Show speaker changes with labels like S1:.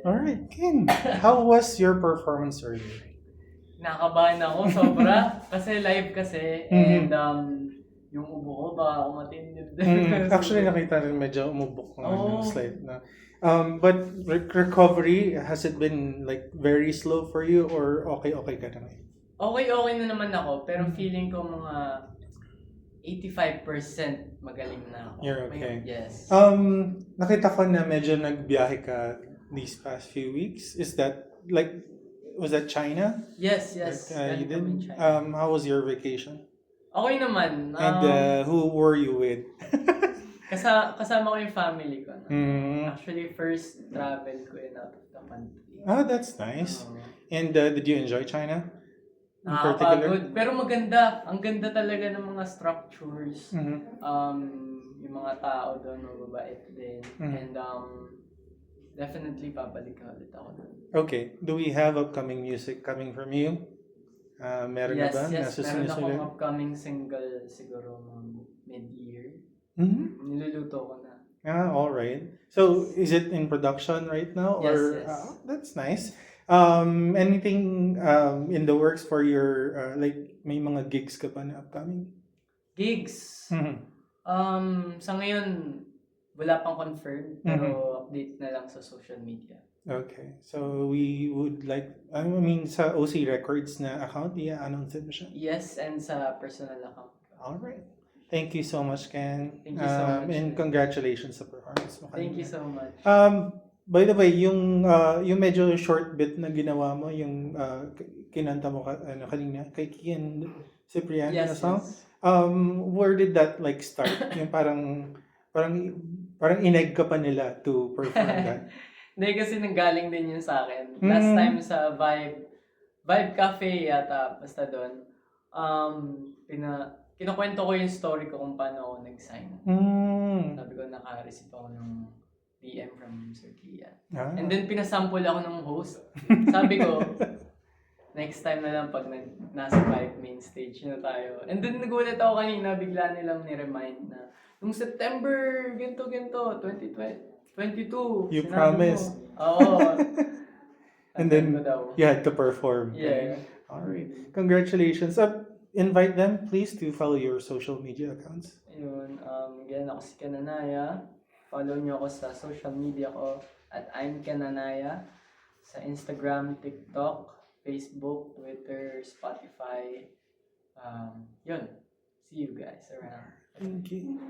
S1: Alright, Ken, how was your performance earlier?
S2: Nakabahan ako sobra kasi live kasi
S1: Mhm.
S2: and yung ubo ko baka ako matindi.
S1: Actually, nakita rin medyo umubok ng
S2: Oo.
S1: slide na. But recovery, has it been like very slow for you or okay ka na ngayon?
S2: Okay na naman ako pero
S1: Mhm.
S2: feeling ko mga 85% magaling na ako.
S1: You're okay.
S2: Yes.
S1: Nakita ko na medyo nagbiyahe ka these past few weeks. Is that like, was that China?
S2: Yes.
S1: That you
S2: Galing kami
S1: did?
S2: China.
S1: How was your vacation?
S2: Okay naman.
S1: And who were you with?
S2: Kasama ko yung family ko. No?
S1: Mm.
S2: Actually, first travel ko yun out of the country.
S1: Oh, that's nice.
S2: Oo.
S1: And did you enjoy China? In
S2: Nakakapagod. Pero maganda. Ang ganda talaga ng mga structures.
S1: Mhm.
S2: Yung mga tao doon, mababait din.
S1: Mhm.
S2: And definitely babalik ulit ako doon.
S1: Okay. Do we have upcoming music coming from you? Meron na ba?
S2: Yes. Meron akong
S1: Nasusunod?
S2: upcoming single siguro mid-year.
S1: Mhm.
S2: Niluluto ko na.
S1: All right. So, is it in production right now? Or
S2: Yes.
S1: that's nice. Anything in the works for your like may mga gigs ka pa na upcoming?
S2: Gigs.
S1: Mhm.
S2: Sa ngayon, wala pang confirmed. Pero update na lang sa social media.
S1: Okay. So we would like, I mean, sa OC Records na account, i-announce mo siya?
S2: Yes, and sa personal account ko.
S1: All right. Thank you so much, Ken.
S2: Thank you so much.
S1: And congratulations sa performance mo
S2: Thank you
S1: kanina.
S2: so much.
S1: By the way, yung medyo short bit na ginawa mo, yung kinanta mo kanina kay Kian Cipriano na song.
S2: Yes.
S1: Where did that like start? Yung parang ineg ka pa nila to perform that.
S2: Hindi kasi nanggaling din yun sa akin. Last time sa Vibe Cafe yata, basta doon. Kinukwento ko yung story ko kung paano ako nag-sign. Sabi ko naka-receive ako ng DM from Sir Kian. And then pinasample ako ng host. Sabi ko, next time na lang pag nasa Vibe main stage na tayo. And then nagulat ako kanina, bigla nilang ni-remind na nung September, ganito, 2022.
S1: You
S2: sinabi
S1: promised.
S2: mo. Oo.
S1: And then you had to perform.
S2: Yeah.
S1: All right. Congratulations. Invite them please to follow your social media accounts.
S2: Ayun, again, ako si Kananaya. Follow niyo ako sa social media ko at I'm Kananaya sa Instagram, TikTok, Facebook, Twitter, Spotify. Yun. See you guys around.
S1: Thank you.